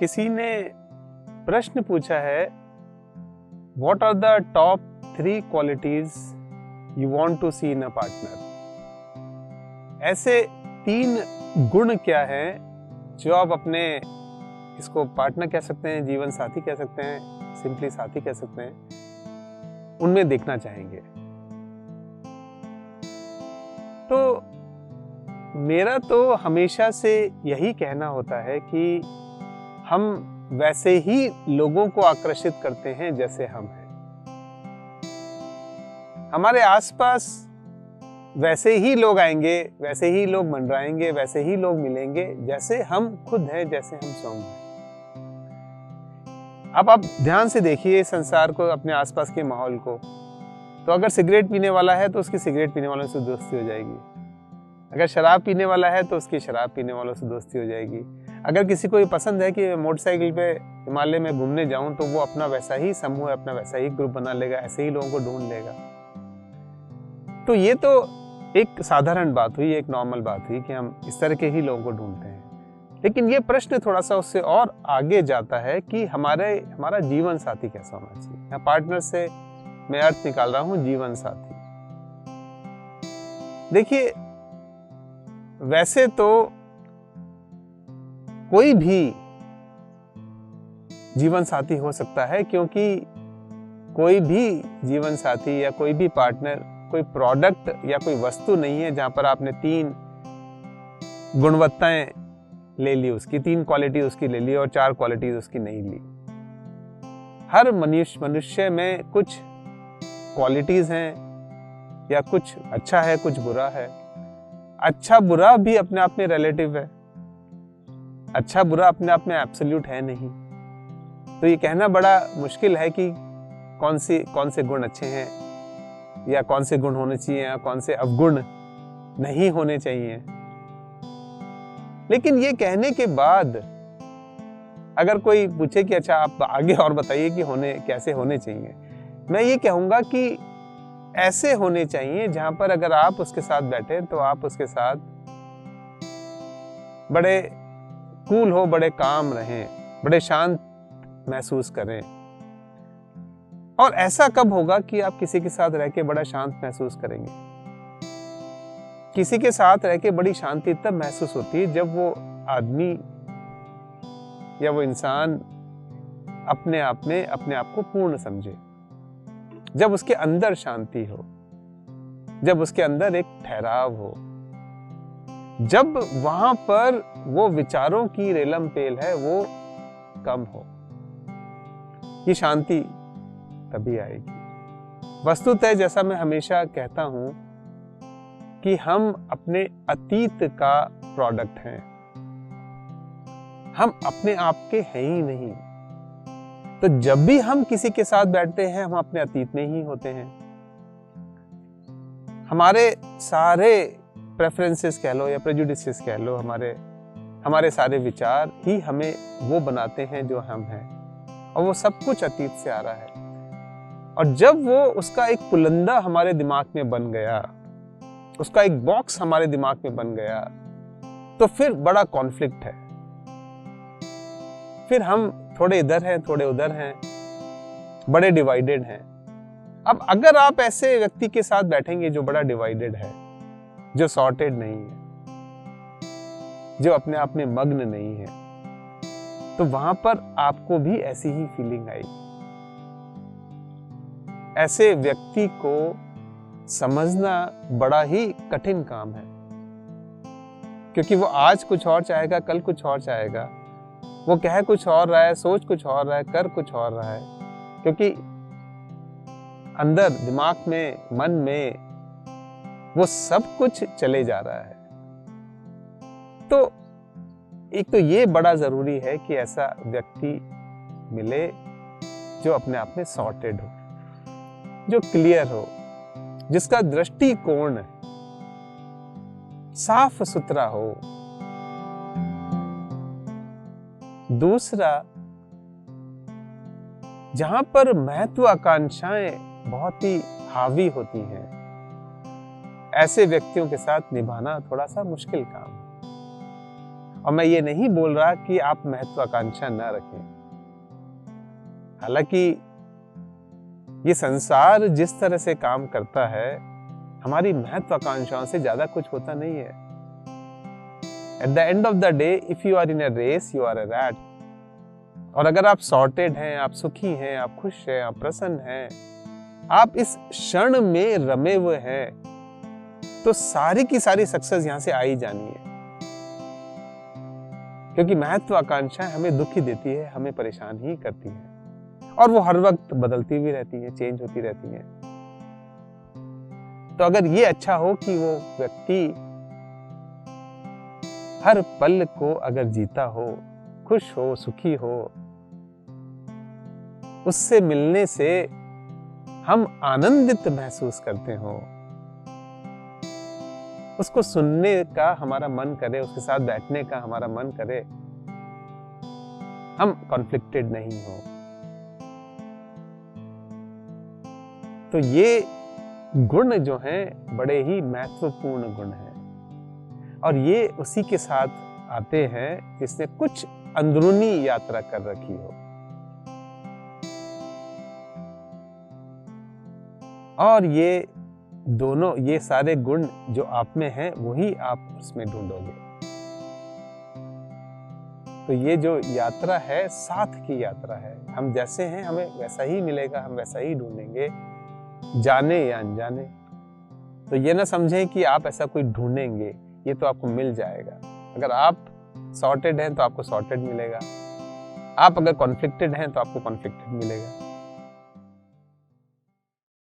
किसी ने प्रश्न पूछा है, what are the top 3 qualities you want to see in a partner. ऐसे 3 गुण क्या हैं जो आप अपने, इसको पार्टनर कह सकते हैं, जीवन साथी कह सकते हैं, सिंपली साथी कह सकते हैं, उनमें देखना चाहेंगे। तो मेरा तो हमेशा से यही कहना होता है कि हम वैसे ही लोगों को आकर्षित करते हैं जैसे हम हैं। हमारे आसपास वैसे ही लोग आएंगे, वैसे ही लोग मंडराएंगे, वैसे ही लोग मिलेंगे जैसे हम खुद हैं, जैसे हम स्वयं हैं। अब आप ध्यान से देखिए संसार को, अपने आसपास के माहौल को। तो अगर सिगरेट पीने वाला है तो उसकी सिगरेट पीने वालों से दोस्ती हो जाएगी। अगर शराब पीने वाला है तो उसकी शराब पीने वालों से दोस्ती हो जाएगी। अगर किसी को ये पसंद है कि मोटरसाइकिल पे हिमालय में घूमने जाऊं, तो वो अपना वैसा ही समूह, अपना वैसा ही ग्रुप बना लेगा, ऐसे ही लोगों को ढूंढ लेगा। तो ये तो एक साधारण बात हुई, एक नॉर्मल बात हुई कि हम इस तरह के ही लोगों को ढूंढते हैं। लेकिन ये प्रश्न थोड़ा सा उससे और आगे जाता है कि हमारा जीवन साथी कैसा होना चाहिए। यहाँ पार्टनर से मैं अर्थ निकाल रहा हूं जीवन साथी। देखिए, वैसे तो कोई भी जीवन साथी हो सकता है, क्योंकि कोई भी जीवन साथी या कोई भी पार्टनर कोई प्रोडक्ट या कोई वस्तु नहीं है जहां पर आपने 3 गुणवत्ताएं ले ली, उसकी 3 क्वालिटी उसकी ले ली और 4 क्वालिटी उसकी नहीं ली। हर मनुष्य में कुछ क्वालिटीज हैं, या कुछ अच्छा है, कुछ बुरा है। अच्छा बुरा भी अपने आप में रिलेटिव है। अच्छा बुरा अपने आप में एब्सोल्यूट है नहीं। तो ये कहना बड़ा मुश्किल है कि कौन से गुण अच्छे हैं, या कौन से गुण होने चाहिए, या कौन से अवगुण नहीं होने चाहिए। लेकिन ये कहने के बाद अगर कोई पूछे कि अच्छा आप आगे और बताइए कि कैसे होने चाहिए, मैं ये कहूंगा कि ऐसे होने चाहिए जहां पर अगर आप उसके साथ बैठे तो आप उसके साथ बड़े कूल हो, बड़े काम रहें, बड़े शांत महसूस करें। और ऐसा कब होगा कि आप किसी के साथ रह के बड़ा शांत महसूस करेंगे? किसी के साथ रह के बड़ी शांति तब महसूस होती है जब वो आदमी या वो इंसान अपने आप में अपने आप को पूर्ण समझे, जब उसके अंदर शांति हो, जब उसके अंदर एक ठहराव हो, जब वहां पर वो विचारों की रेलम पेल है वो कम हो। ये शांति तभी आएगी। वस्तुतः जैसा मैं हमेशा कहता हूं कि हम अपने अतीत का प्रोडक्ट हैं, हम अपने आप के हैं ही नहीं। तो जब भी हम किसी के साथ बैठते हैं हम अपने अतीत में ही होते हैं। हमारे सारे प्रेफरेंसेस कह लो या प्रेजुडिसेस कह लो, हमारे सारे विचार ही हमें वो बनाते हैं जो हम हैं, और वो सब कुछ अतीत से आ रहा है। और जब वो उसका एक पुलंदा हमारे दिमाग में बन गया, उसका एक बॉक्स हमारे दिमाग में बन गया, तो फिर बड़ा कॉन्फ्लिक्ट है। फिर हम थोड़े इधर हैं, थोड़े उधर हैं, बड़े डिवाइडेड हैं। अब अगर आप ऐसे व्यक्ति के साथ बैठेंगे जो बड़ा डिवाइडेड है, जो सॉर्टेड नहीं है, जो अपने आप में मग्न नहीं है, तो वहां पर आपको भी ऐसी ही फीलिंग आएगी। ऐसे व्यक्ति को समझना बड़ा ही कठिन काम है, क्योंकि वो आज कुछ और चाहेगा, कल कुछ और चाहेगा, वो कह कुछ और रहा है, सोच कुछ और रहा है, कर कुछ और रहा है, क्योंकि अंदर दिमाग में, मन में वो सब कुछ चले जा रहा है। तो एक तो ये बड़ा जरूरी है कि ऐसा व्यक्ति मिले जो अपने आप में सॉर्टेड हो, जो क्लियर हो, जिसका दृष्टिकोण साफ सुथरा हो। दूसरा, जहां पर महत्वाकांक्षाएं बहुत ही हावी होती हैं, ऐसे व्यक्तियों के साथ निभाना थोड़ा सा मुश्किल काम है। और मैं ये नहीं बोल रहा कि आप महत्वाकांक्षा न रखें। हालांकि ये संसार जिस तरह से काम करता है, हमारी महत्वाकांक्षाओं से ज्यादा कुछ होता नहीं है। At the end of the day, if you are in a race, you are a rat. और अगर आप सॉर्टेड हैं, आप सुखी हैं, आप खुश हैं, आप प्रसन्न हैं, आप इस क्षण में रमे हुए हैं, तो सारी की सारी सक्सेस यहां से आ ही जानी है। क्योंकि महत्वाकांक्षा हमें दुखी देती है, हमें परेशान ही करती है, और वो हर वक्त बदलती भी रहती है, चेंज होती रहती है। तो अगर ये अच्छा हो कि वो व्यक्ति हर पल को अगर जीता हो, खुश हो, सुखी हो, उससे मिलने से हम आनंदित महसूस करते हो, उसको सुनने का हमारा मन करे, उसके साथ बैठने का हमारा मन करे, हम कॉन्फ्लिक्टेड नहीं हो, तो ये गुण जो हैं बड़े ही महत्वपूर्ण गुण हैं। और ये उसी के साथ आते हैं जिसने कुछ अंदरूनी यात्रा कर रखी हो। और ये दोनों, ये सारे गुण जो आप में हैं, वही आप उसमें ढूंढोगे। तो ये जो यात्रा है, साथ की यात्रा है। हम जैसे हैं हमें वैसा ही मिलेगा, हम वैसा ही ढूंढेंगे, जाने या अनजाने। तो ये ना समझें कि आप ऐसा कोई ढूंढेंगे, ये तो आपको मिल जाएगा। अगर आप सॉर्टेड हैं तो आपको सॉर्टेड मिलेगा, आप अगर कॉन्फ्लिक्टेड हैं तो आपको कॉन्फ्लिक्टेड मिलेगा।